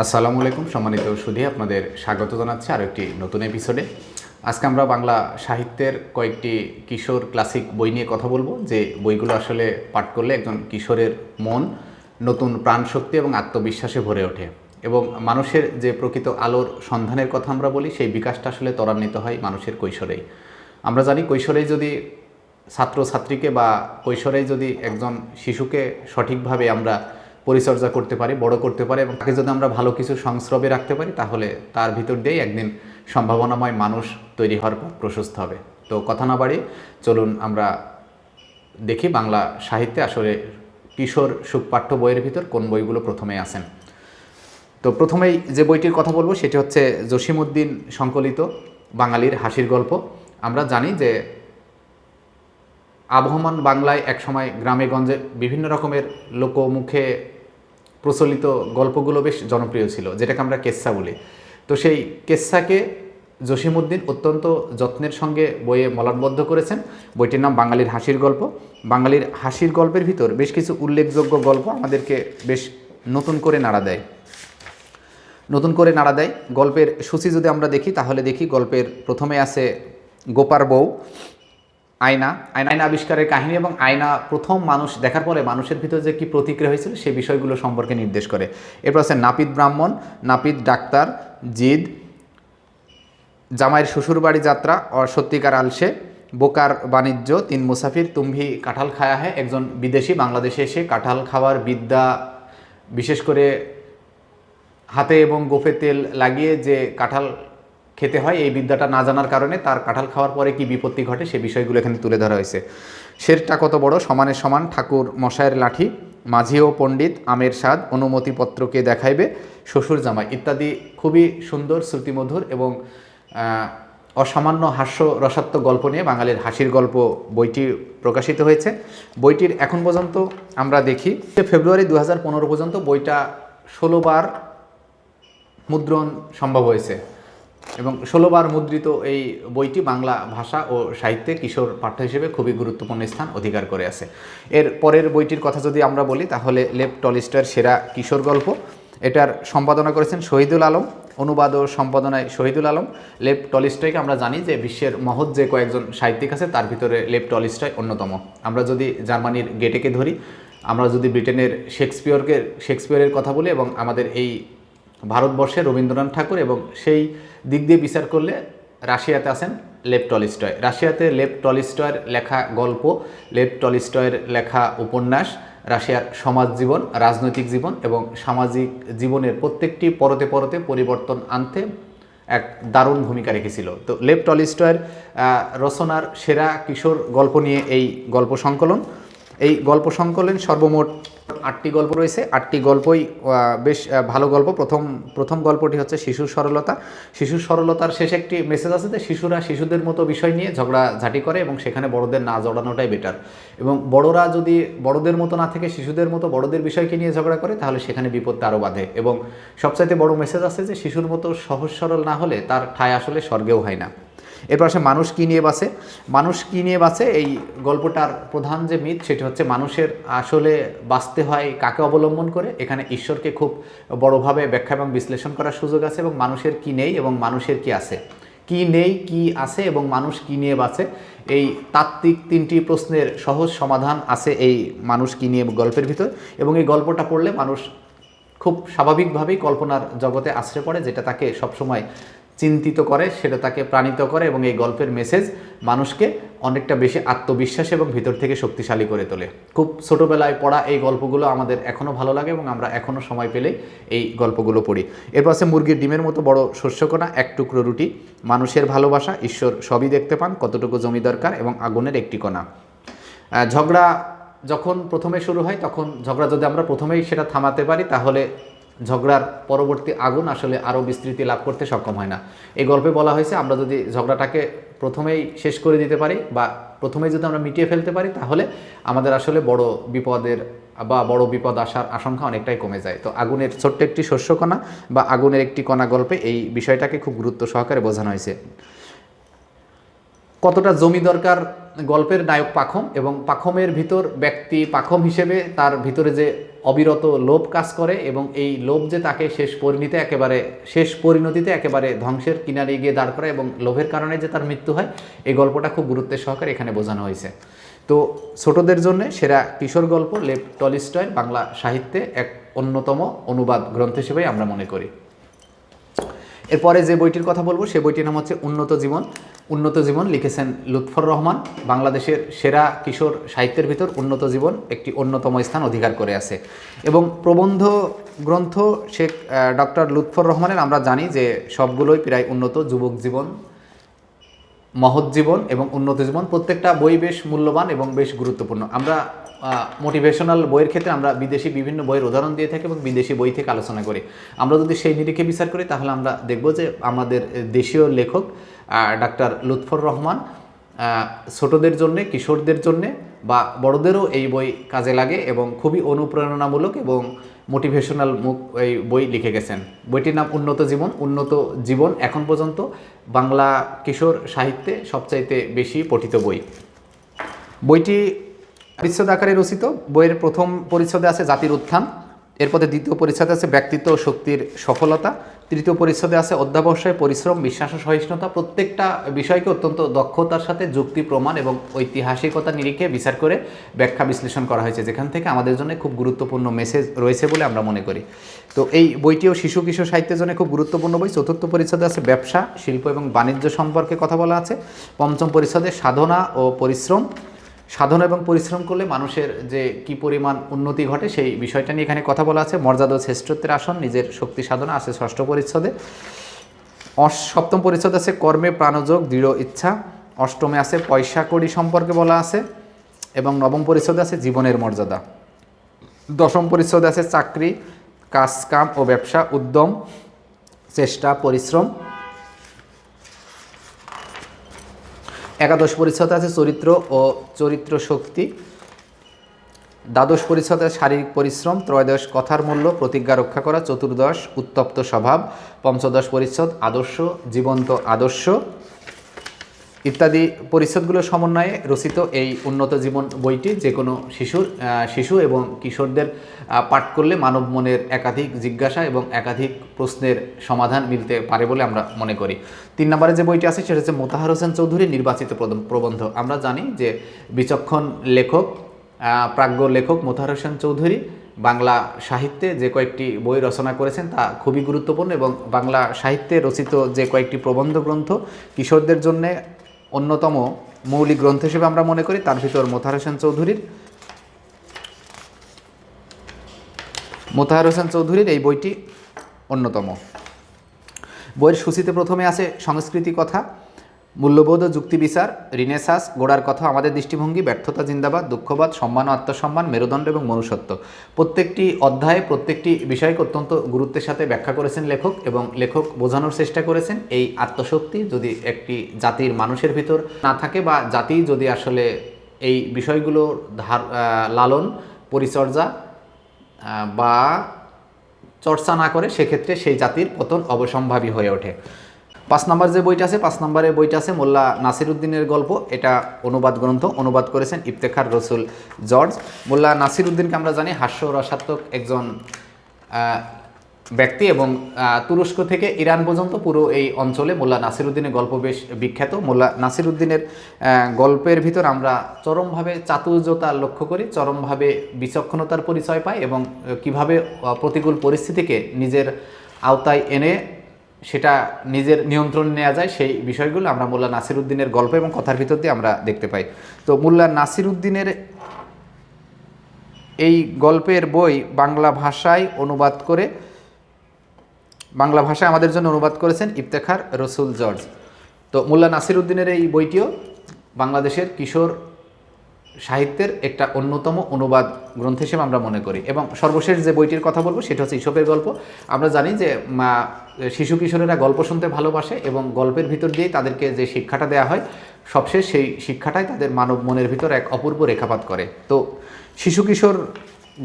আসসালামু আলাইকুম সম্মানিত সুধী, আপনাদের স্বাগত জানাচ্ছি আরও একটি নতুন এপিসোডে। আজকে আমরা বাংলা সাহিত্যের কয়েকটি কিশোর ক্লাসিক বই নিয়ে কথা বলবো, যে বইগুলো আসলে পাঠ করলে একজন কিশোরের মন নতুন প্রাণশক্তি এবং আত্মবিশ্বাসে ভরে ওঠে এবং মানুষের যে প্রকৃত আলোর সন্ধানের কথা আমরা বলি, সেই বিকাশটা আসলে ত্বরান্বিত হয় মানুষের কৈশোরেই। আমরা জানি কৈশোরেই যদি ছাত্রছাত্রীকে বা কৈশোরেই যদি একজন শিশুকে সঠিকভাবে আমরা পরিচর্যা করতে পারি, বড় করতে পারি এবং তাকে যদি আমরা ভালো কিছু সংস্রবে রাখতে পারি, তাহলে তার ভিতর দিয়েই একদিন সম্ভাবনাময় মানুষ তৈরি হওয়ার পথ প্রশস্ত হবে। তো কথা না বাড়িয়ে চলুন আমরা দেখি বাংলা সাহিত্যে আসলে কিশোর সুখপাঠ্য বইয়ের ভিতর কোন বইগুলো প্রথমে আসেন। তো প্রথমেই যে বইটির কথা বলবো সেটি হচ্ছে জসিমউদ্দিন সংকলিত বাঙালির হাসির গল্প। আমরা জানি যে আবহমান বাংলায় একসময় গ্রামে গঞ্জে বিভিন্ন রকমের লোকমুখে প্রচলিত গল্পগুলো বেশ জনপ্রিয় ছিল, যেটাকে আমরা কেচ্ছা বলি। তো সেই কেচ্ছাকে জসিমউদ্দিন অত্যন্ত যত্নের সঙ্গে বইয়ে মলাটবদ্ধ করেছেন। বইটির নাম বাঙালির হাসির গল্প। বাঙালির হাসির গল্পের ভিতর বেশ কিছু উল্লেখযোগ্য গল্প আমাদেরকে বেশ নতুন করে নাড়া দেয়। গল্পের সূচি যদি আমরা দেখি, তাহলে দেখি গল্পের প্রথমে আছে গোপার বউ, আয়না আবিষ্কারের কাহিনী এবং আয়না প্রথম মানুষ দেখার পরে মানুষের ভিতরে যে কী প্রতিক্রিয়া হয়েছিল সেই বিষয়গুলো সম্পর্কে নির্দেশ করে। এরপর আছে নাপিত ব্রাহ্মণ, নাপিত ডাক্তার, জিদ, জামাইয়ের শ্বশুরবাড়ি যাত্রা, সত্যিকার আলসে, বোকার বাণিজ্য, তিন মুসাফির, তুমভি কাঁঠাল খায়া হ্যাঁ, একজন বিদেশি বাংলাদেশে এসে কাঁঠাল খাওয়ার বিদ্যা, বিশেষ করে হাতে এবং গোফে তেল লাগিয়ে যে কাঁঠাল খেতে হয়, এই বিদ্যাটা না জানার কারণে তার কাঁঠাল খাওয়ার পরে কি বিপত্তি ঘটে সে বিষয়গুলো এখানে তুলে ধরা হয়েছে। শেরটা কত বড়, সমানে সমান, ঠাকুর মশায়ের লাঠি, মাঝি ও পণ্ডিত, আমের স্বাদ, অনুমতিপত্রকে দেখাইবে, শ্বশুর জামাই ইত্যাদি খুবই সুন্দর, শ্রুতিমধুর এবং অসামান্য হাস্য রসাত্মক গল্প নিয়ে বাঙালির হাসির গল্প বইটি প্রকাশিত হয়েছে। বইটির এখন পর্যন্ত আমরা দেখি ফেব্রুয়ারি 2015 পর্যন্ত বইটা 16 বার মুদ্রণ সম্ভব হয়েছে এবং 16 বার মুদ্রিত এই বইটি বাংলা ভাষা ও সাহিত্যে কিশোর পাঠ্য হিসেবে খুবই গুরুত্বপূর্ণ স্থান অধিকার করে আছে। এর পরের বইটির কথা যদি আমরা বলি, তাহলে লেভ টলস্টয়ের সেরা কিশোর গল্প। এটার সম্পাদনা করেছেন শহীদুল আলম, অনুবাদ ও সম্পাদনায় শহীদুল আলম। লেভ টলস্টয়কে আমরা জানি যে বিশ্বের মহৎ যে কয়েকজন সাহিত্যিক আছে তার ভিতরে লেভ টলস্টয় অন্যতম। আমরা যদি জার্মানির গেটেকে ধরি, আমরা যদি ব্রিটেনের শেক্সপিয়রের কথা বলি এবং আমাদের এই ভারতবর্ষে রবীন্দ্রনাথ ঠাকুর, এবং সেই দিক দিয়ে বিচার করলে রাশিয়াতে আছেন লেভ টলস্টয়। রাশিয়াতে লেভ টলস্টয়ের লেখা গল্প, লেভ টলস্টয়ের লেখা উপন্যাস রাশিয়ার সমাজ জীবন, রাজনৈতিক জীবন এবং সামাজিক জীবনের প্রত্যেকটি পরতে পরতে পরিবর্তন আনতে এক দারুণ ভূমিকা রেখেছিল। তো লেভ টলস্টয়ের রচনার সেরা কিশোর গল্প নিয়ে এই গল্প সংকলন সর্বমোট 8টি গল্প রয়েছে। 8টি গল্পই বেশ ভালো গল্প। প্রথম গল্পটি হচ্ছে শিশুর সরলতা। শিশুর সরলতার শেষে একটি মেসেজ আছে যে শিশুরা শিশুদের মতো বিষয় নিয়ে ঝগড়াঝাটি করে এবং সেখানে বড়দের না জড়ানোটাই বেটার, এবং বড়রা যদি বড়দের মতো না থেকে শিশুদের মতো বড়দের বিষয়কে নিয়ে ঝগড়া করে তাহলে সেখানে বিপত্তি আরও বাধে। এবং সবচাইতে বড় মেসেজ আছে যে শিশুর মতো সহজ সরল না হলে তার ঠাঁই আসলে স্বর্গেও হয় না। এরপর আসে মানুষ কী নিয়ে বাঁচে। এই গল্পটার প্রধান যে মিথ সেটি হচ্ছে মানুষের আসলে বাঁচতে হয় কাকে অবলম্বন করে। এখানে ঈশ্বরকে খুব বড়ভাবে ব্যাখ্যা এবং বিশ্লেষণ করার সুযোগ আছে, এবং মানুষের কী নেই এবং মানুষের কী আছে, কী নেই কী আছে এবং মানুষ কী নিয়ে বাঁচে, এই তাত্ত্বিক 3টি প্রশ্নের সহজ সমাধান আছে এই মানুষ কী নিয়ে গল্পের ভিতর। এবং এই গল্পটা পড়লে মানুষ খুব স্বাভাবিকভাবেই কল্পনার জগতে আশ্রয় পড়ে, যেটা তাকে সবসময় চিন্তিত করে, সেটা তাকে প্রাণিত করে এবং এই গল্পের মেসেজ মানুষকে অনেকটা বেশি আত্মবিশ্বাস এবং ভিতর থেকে শক্তিশালী করে তোলে। খুব ছোটোবেলায় পড়া এই গল্পগুলো আমাদের এখনও ভালো লাগে এবং আমরা এখনও সময় পেলে এই গল্পগুলো পড়ি। এরপর আছে মুরগির ডিমের মতো বড় শস্যকণা, এক টুকরো রুটি, মানুষের ভালোবাসা, ঈশ্বর সবই দেখতে পান, কতটুকু জমি দরকার এবং আগুনের একটি কণা। ঝগড়া যখন প্রথমে শুরু হয় তখন ঝগড়া যদি আমরা প্রথমেই সেটা থামাতে পারি, তাহলে ঝগড়ার পরবর্তী আগুন আসলে আরও বিস্তৃতি লাভ করতে সক্ষম হয় না। এই গল্পে বলা হয়েছে আমরা যদি ঝগড়াটাকে প্রথমেই শেষ করে দিতে পারি বা প্রথমেই যদি আমরা মিটিয়ে ফেলতে পারি, তাহলে আমাদের আসলে বড় বিপদ আসার আশঙ্কা অনেকটাই কমে যায়। তো আগুনের ছোট্ট একটি শস্যকণা বা আগুনের একটি কণা গল্পে এই বিষয়টাকে খুব গুরুত্ব সহকারে বোঝানো হয়েছে। কতটা জমি দরকার গল্পের নায়ক পাখম, এবং পাখমের ভিতর ব্যক্তি পাখম হিসেবে তার ভিতরে যে অবিরত লোভ কাজ করে এবং এই লোভ যে তাকে শেষ পরিণতিতে একেবারে ধ্বংসের কিনারে গিয়ে দাঁড় করায় এবং লোভের কারণে যে তার মৃত্যু হয়, এই গল্পটা খুব গুরুত্বের সহকারে এখানে বোঝানো হয়েছে। তো ছোটদের জন্য সেরা কিশোর গল্প লেভ টলস্টয়ের বাংলা সাহিত্যে এক অন্যতম অনুবাদ গ্রন্থ হিসেবে আমরা মনে করি। এরপরে যে বইটির কথা বলবো সে বইটির নাম হচ্ছে উন্নত জীবন। উন্নত জীবন লিখেছেন লুৎফর রহমান। বাংলাদেশের সেরা কিশোর সাহিত্যের ভিতর উন্নত জীবন একটি অন্যতম স্থান অধিকার করে আছে। এবং প্রবন্ধ গ্রন্থ শেখ ডক্টর লুৎফর রহমানের আমরা জানি যে সবগুলোই প্রায় উন্নত, যুবক জীবন, মহৎ জীবন এবং উন্নত জীবন, প্রত্যেকটা বই বেশ মূল্যবান এবং বেশ গুরুত্বপূর্ণ। আমরা মোটিভেশনাল বইয়ের ক্ষেত্রে আমরা বিদেশি বিভিন্ন বইয়ের উদাহরণ দিয়ে থাকি এবং বিদেশি বই থেকে আলোচনা করি। আমরা যদি সেই নিরিখে বিচার করি তাহলে আমরা দেখব যে আমাদের দেশীয় লেখক ডাক্তার লুৎফর রহমান ছোটদের জন্যে, কিশোরদের জন্যে বা বড়দেরও এই বই কাজে লাগে এবং খুবই অনুপ্রেরণামূলক এবং মোটিভেশনাল এই বই লিখে গেছেন। বইটির নাম উন্নত জীবন। উন্নত জীবন এখন পর্যন্ত বাংলা কিশোর সাহিত্যে সবচাইতে বেশি পঠিত বই। বইটি পরিচ্ছদ আকারে রচিত। বইয়ের প্রথম পরিচ্ছদে আছে জাতির উত্থান, এরপরে দ্বিতীয় পরিচ্ছদে আছে ব্যক্তিত্ব ও শক্তির সফলতা, তৃতীয় পরিচ্ছদে আছে অধ্যাবসায়, পরিশ্রম, বিশ্বাস ও সহিষ্ণুতা। প্রত্যেকটা বিষয়কে অত্যন্ত দক্ষতার সাথে যুক্তি, প্রমাণ এবং ঐতিহাসিকতা নিরিখে বিচার করে ব্যাখ্যা বিশ্লেষণ করা হয়েছে, যেখান থেকে আমাদের জন্য খুব গুরুত্বপূর্ণ মেসেজ রয়েছে বলে আমরা মনে করি। তো এই বইটিও শিশু কিশোর সাহিত্যের জন্য খুব গুরুত্বপূর্ণ বই। চতুর্থ পরিচ্ছদে আছে ব্যবসা, শিল্প এবং বাণিজ্য সম্পর্কে কথা বলা আছে। পঞ্চম পরিচ্ছদে সাধনা ও পরিশ্রম, সাধনা এবং পরিশ্রম করলে মানুষের যে কি পরিমাণ উন্নতি ঘটে সেই বিষয়টা নিয়ে এখানে কথা বলা আছে। মর্যাদা ও শ্রেষ্ঠত্বের আসন, নিজের শক্তি সাধনা আছে ষষ্ঠ পরিচ্ছদে। সপ্তম পরিচ্ছদে আছে কর্মে প্রাণযোগ, দৃঢ় ইচ্ছা। অষ্টমে আছে পয়সা কড়ি সম্পর্কে বলা আছে এবং নবম পরিচ্ছদে আছে জীবনের মর্যাদা। দশম পরিচ্ছদে আছে চাকরি, কাজ কাম ও ব্যবসা, উদ্যম, চেষ্টা, পরিশ্রম। একাদশ পরিচ্ছদে আছে চরিত্র ও চরিত্র শক্তি। দ্বাদশ পরিচ্ছদে শারীরিক পরিশ্রম। ত্রয়োদশ কথার মূল্য, প্রতিজ্ঞা রক্ষা করা। চতুর্দশ উত্তপ্ত স্বভাব। পঞ্চদশ পরিচ্ছদ আদর্শ, জীবন্ত আদর্শ ইত্যাদি পরিচ্ছদগুলোর সমন্বয়ে রচিত এই উন্নত জীবন বইটি যে কোনো শিশু এবং কিশোরদের পাঠ করলে মানব মনের একাধিক জিজ্ঞাসা এবং একাধিক প্রশ্নের সমাধান মিলতে পারে বলে আমরা মনে করি। 3 নম্বরে যে বইটি আছে সেটা হচ্ছে মোতাহার হোসেন চৌধুরীর নির্বাচিত প্রবন্ধ। আমরা জানি যে বিচক্ষণ লেখক, প্রাজ্ঞ লেখক মোতাহার হোসেন চৌধুরী বাংলা সাহিত্যে যে কয়েকটি বই রচনা করেছেন তা খুবই গুরুত্বপূর্ণ এবং বাংলা সাহিত্যে রচিত যে কয়েকটি প্রবন্ধ গ্রন্থ কিশোরদের জন্যে অন্যতম মৌলিক গ্রন্থ হিসেবে আমরা মনে করি। তার ভিতর মোতাহার হোসেন চৌধুরীর এই বইটি অন্যতম। বইয়ের সূচিতে প্রথমে আছে সংস্কৃতি কথা, মূল্যবোধ ও যুক্তি বিচার, রিনেসাস, গোড়ার কথা, আমাদের দৃষ্টিভঙ্গি, ব্যর্থতা জিন্দাবাদ, দুঃখবাদ, সম্মান ও আত্মসম্মান, মেরুদণ্ড এবং মনুষ্যত্ব। প্রত্যেকটি অধ্যায়ে প্রত্যেকটি বিষয়কে অত্যন্ত গুরুত্বের সাথে ব্যাখ্যা করেছেন লেখক এবং লেখক বোঝানোর চেষ্টা করেছেন এই আত্মশক্তি যদি একটি জাতির মানুষের ভিতর না থাকে বা জাতি যদি আসলে এই বিষয়গুলো লালন পরিচর্যা বা চর্চা না করে সেক্ষেত্রে সেই জাতির পতন অবসম্ভাবী হয়ে ওঠে। 5 নম্বর যে বইটা আছে 5 নম্বরের বইটা আছে মোল্লা নাসিরউদ্দিনের গল্প। এটা অনুবাদ গ্রন্থ, অনুবাদ করেছেন ইফতেখার রসুল জর্জ। মোল্লা নাসিরউদ্দিনকে আমরা জানি হাস্যরসাত্মক একজন ব্যক্তি এবং তুরস্ক থেকে ইরান পর্যন্ত পুরো এই অঞ্চলে মোল্লা নাসিরউদ্দিনের গল্প বেশ বিখ্যাত। মোল্লা নাসিরউদ্দিনের গল্পের ভিতর আমরা চরমভাবে চাতুর্যতা লক্ষ্য করি, চরমভাবে বিচক্ষণতার পরিচয় পাই এবং কিভাবে প্রতিকূল পরিস্থিতিকে নিজের আওতায় এনে সেটা নিজের নিয়ন্ত্রণে নেওয়া যায় সেই বিষয়গুলো আমরা মোল্লা নাসিরউদ্দিনের গল্প এবং কথার ভিতর দিয়ে আমরা দেখতে পাই। তো মোল্লা নাসিরউদ্দিনের এই গল্পের বই বাংলা ভাষায় আমাদের জন্য অনুবাদ করেছেন ইফতেখার রসুল জর্জ। তো মোল্লা নাসিরউদ্দিনের এই বইটিও বাংলাদেশের কিশোর সাহিত্যের একটা অন্যতম অনুবাদ গ্রন্থ হিসেবে আমরা মনে করি। এবং সর্বশেষ যে বইটির কথা বলবো সেটা হচ্ছে ঈশপের গল্প। আমরা জানি যে শিশু কিশোরেরা গল্প শুনতে ভালোবাসে এবং গল্পের ভিতর দিয়েই তাদেরকে যে শিক্ষাটা দেওয়া হয় সবশেষ সেই শিক্ষাটাই তাদের মানব মনের ভিতর এক অপূর্ব রেখাপাত করে। তো শিশু কিশোর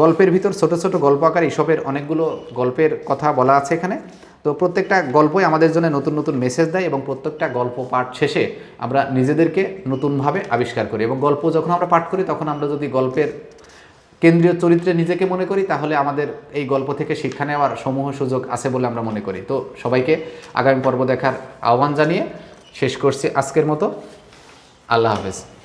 গল্পের ভিতর ছোট ছোট গল্প আকারে ঈশপের অনেকগুলো গল্পের কথা বলা আছে এখানে। তো প্রত্যেকটা গল্পই আমাদের জন্য নতুন নতুন মেসেজ দেয় এবং প্রত্যেকটা গল্প পাঠ শেষে আমরা নিজেদেরকে নতুনভাবে আবিষ্কার করি। এবং গল্প যখন আমরা পাঠ করি তখন আমরা যদি গল্পের কেন্দ্রীয় চরিত্রে নিজেকে মনে করি তাহলে আমাদের এই গল্প থেকে শিক্ষা নেওয়ার সমূহ সুযোগ আছে বলে আমরা মনে করি। তো সবাইকে আগামী পর্ব দেখার আহ্বান জানিয়ে শেষ করছি আজকের মতো। আল্লাহ হাফেজ।